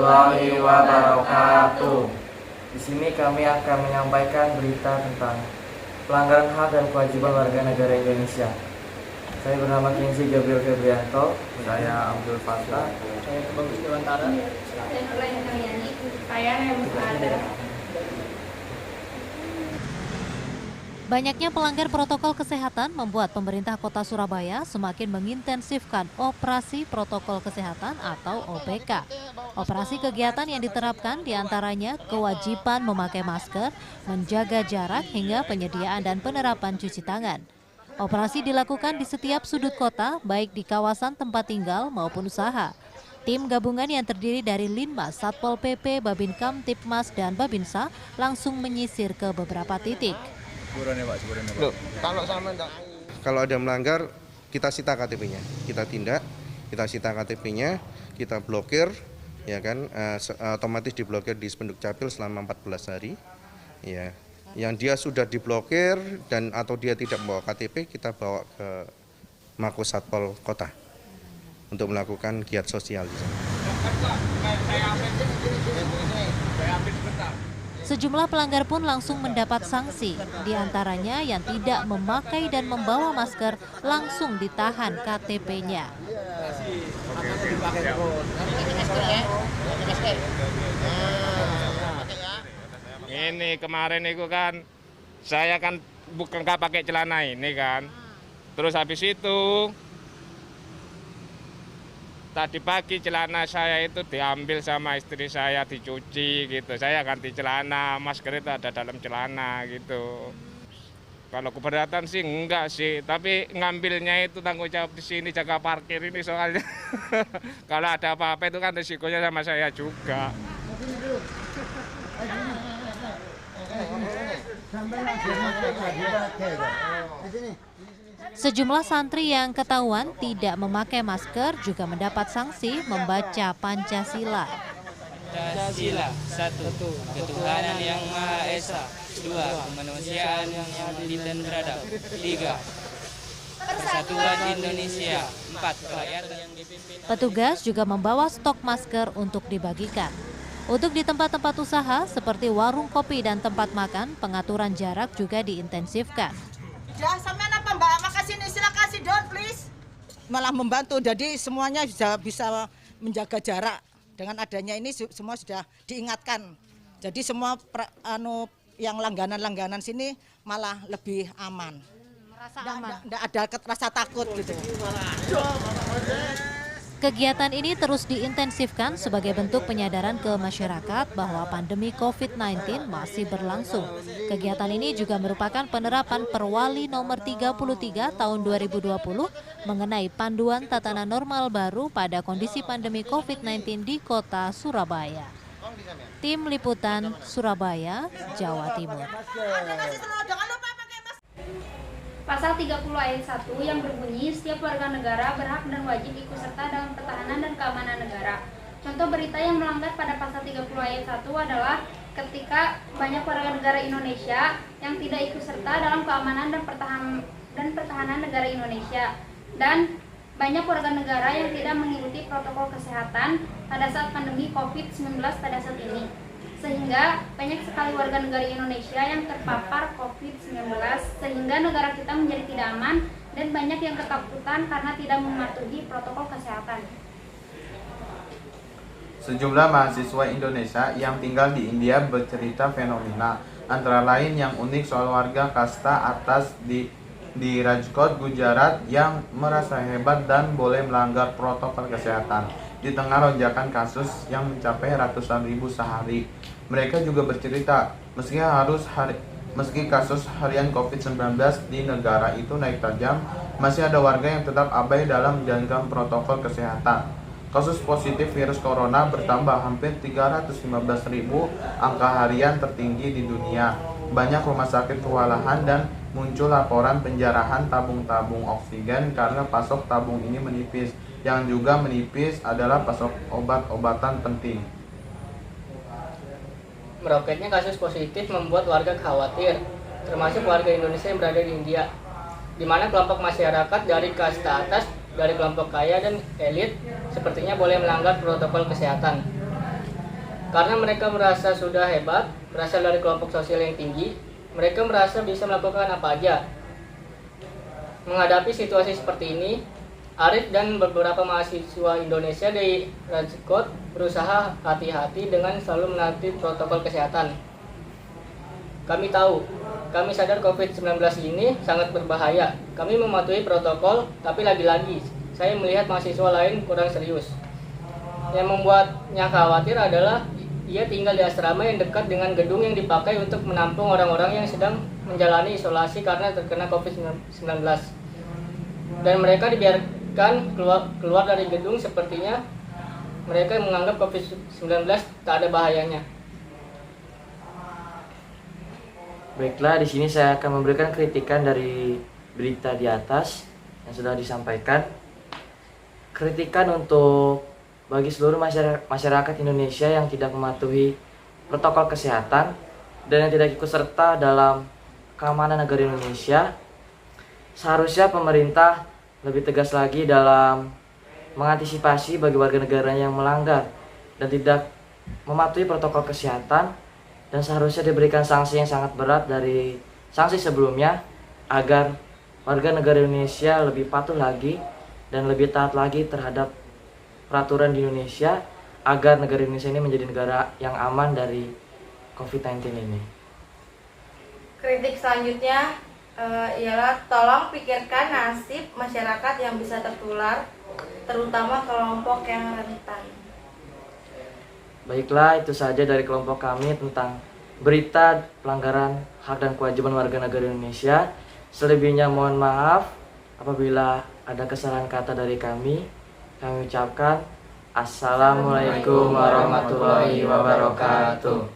warahmatullahi wabarakatuh. Di sini kami akan menyampaikan berita tentang pelanggaran hak dan kewajiban warga negara Indonesia. Saya bernama Kingsley Gabriel Febrianto. Saya Abdul Fattah. Saya Bagus Dewantara. Saya Nurlaiha Karyani. Saya Hemus Ada. Banyaknya pelanggar protokol kesehatan membuat pemerintah Kota Surabaya semakin mengintensifkan operasi protokol kesehatan atau OPK. Operasi kegiatan yang diterapkan diantaranya kewajiban memakai masker, menjaga jarak hingga penyediaan dan penerapan cuci tangan. Operasi dilakukan di setiap sudut kota, baik di kawasan tempat tinggal maupun usaha. Tim gabungan yang terdiri dari Linmas, Satpol PP, Babinkom, Tipmas, dan Babinsa langsung menyisir ke beberapa titik. Loh, kalau ada melanggar, kita sita KTP-nya, kita tindak, kita sita KTP-nya, kita blokir, ya kan, otomatis diblokir di Spenduk Capil selama 14 hari, ya. Yang dia sudah diblokir dan atau dia tidak membawa KTP, kita bawa ke Mako Satpol Kota untuk melakukan giat sosial di sana. Sejumlah pelanggar pun langsung mendapat sanksi, diantaranya yang tidak memakai dan membawa masker langsung ditahan KTP-nya. Ini kemarin itu kan, saya kan bukan nggak pakai celana ini kan, terus habis itu tadi pagi celana saya itu diambil sama istri saya, dicuci gitu. Saya ganti celana, masker itu ada dalam celana gitu. Kalau keberatan sih enggak sih, tapi ngambilnya itu tanggung jawab di sini, jaga parkir ini soalnya. Kalau ada apa-apa itu kan risikonya sama saya juga. Sejumlah santri yang ketahuan tidak memakai masker juga mendapat sanksi membaca Pancasila. Pancasila, 1. Ketuhanan yang Maha Esa. 2. Kemanusiaan yang adil dan beradab. 3. Persatuan Indonesia. 4. Kerakyatan yang dipimpin. Petugas juga membawa stok masker untuk dibagikan. Untuk di tempat-tempat usaha seperti warung kopi dan tempat makan, pengaturan jarak juga diintensifkan. Ya, sampean apa Mbak? Makasih nih, silakan sit down please. Malah membantu, jadi semuanya bisa menjaga jarak. Dengan adanya ini semua sudah diingatkan. Jadi semua yang langganan-langganan sini malah lebih aman. Merasa aman? Nggak ada rasa takut gitu. Kegiatan ini terus diintensifkan sebagai bentuk penyadaran ke masyarakat bahwa pandemi COVID-19 masih berlangsung. Kegiatan ini juga merupakan penerapan Perwali nomor 33 tahun 2020 mengenai panduan tatanan normal baru pada kondisi pandemi COVID-19 di Kota Surabaya. Tim Liputan Surabaya, Jawa Timur. Pasal 30 ayat 1 yang berbunyi setiap warga negara berhak dan wajib ikut serta dalam pertahanan dan keamanan negara. Contoh berita yang melanggar pada pasal 30 ayat 1 adalah ketika banyak warga negara Indonesia yang tidak ikut serta dalam keamanan dan pertahanan negara Indonesia, dan banyak warga negara yang tidak mengikuti protokol kesehatan pada saat pandemi COVID-19 pada saat ini. Sehingga banyak sekali warga negara Indonesia yang terpapar COVID-19 sehingga negara kita menjadi tidak aman dan banyak yang ketakutan karena tidak mematuhi protokol kesehatan. Sejumlah mahasiswa Indonesia yang tinggal di India bercerita fenomena antara lain yang unik soal warga kasta atas di Rajkot, Gujarat yang merasa hebat dan boleh melanggar protokol kesehatan di tengah lonjakan kasus yang mencapai ratusan ribu sehari. Mereka juga bercerita, meski kasus harian COVID-19 di negara itu naik tajam, masih ada warga yang tetap abai dalam menjalankan protokol kesehatan. Kasus positif virus corona bertambah hampir 315.000, angka harian tertinggi di dunia. Banyak rumah sakit kewalahan dan muncul laporan penjarahan tabung-tabung oksigen karena pasok tabung ini menipis. Yang juga menipis adalah pasok obat-obatan penting. Meroketnya kasus positif membuat warga khawatir, termasuk warga Indonesia yang berada di India, di mana kelompok masyarakat dari kasta atas, dari kelompok kaya dan elit sepertinya boleh melanggar protokol kesehatan. Karena mereka merasa sudah hebat, berasal dari kelompok sosial yang tinggi, mereka merasa bisa melakukan apa aja. Menghadapi situasi seperti ini, Arif dan beberapa mahasiswa Indonesia di Rajkot berusaha hati-hati dengan selalu menaati protokol kesehatan. Kami sadar COVID-19 ini sangat berbahaya. Kami mematuhi protokol, tapi lagi-lagi saya melihat mahasiswa lain kurang serius. Yang membuatnya khawatir adalah ia tinggal di asrama yang dekat dengan gedung yang dipakai untuk menampung orang-orang yang sedang menjalani isolasi karena terkena COVID-19. Dan mereka dibiarkan keluar dari gedung, sepertinya mereka menganggap COVID-19 tak ada bahayanya. Baiklah, di sini saya akan memberikan kritikan dari berita di atas yang sudah disampaikan. Kritikan untuk bagi seluruh masyarakat Indonesia yang tidak mematuhi protokol kesehatan dan yang tidak ikut serta dalam keamanan negara Indonesia, seharusnya pemerintah lebih tegas lagi dalam mengantisipasi bagi warga negaranya yang melanggar dan tidak mematuhi protokol kesehatan, dan seharusnya diberikan sanksi yang sangat berat dari sanksi sebelumnya agar warga negara Indonesia lebih patuh lagi dan lebih taat lagi terhadap peraturan di Indonesia agar negara Indonesia ini menjadi negara yang aman dari COVID-19 ini. Kritik selanjutnya ialah tolong pikirkan nasib masyarakat yang bisa tertular, terutama kelompok yang rentan. Baiklah, itu saja dari kelompok kami tentang berita pelanggaran hak dan kewajiban warga negara Indonesia. Selebihnya mohon maaf apabila ada kesalahan kata dari kami. Kami ucapkan Assalamualaikum warahmatullahi wabarakatuh.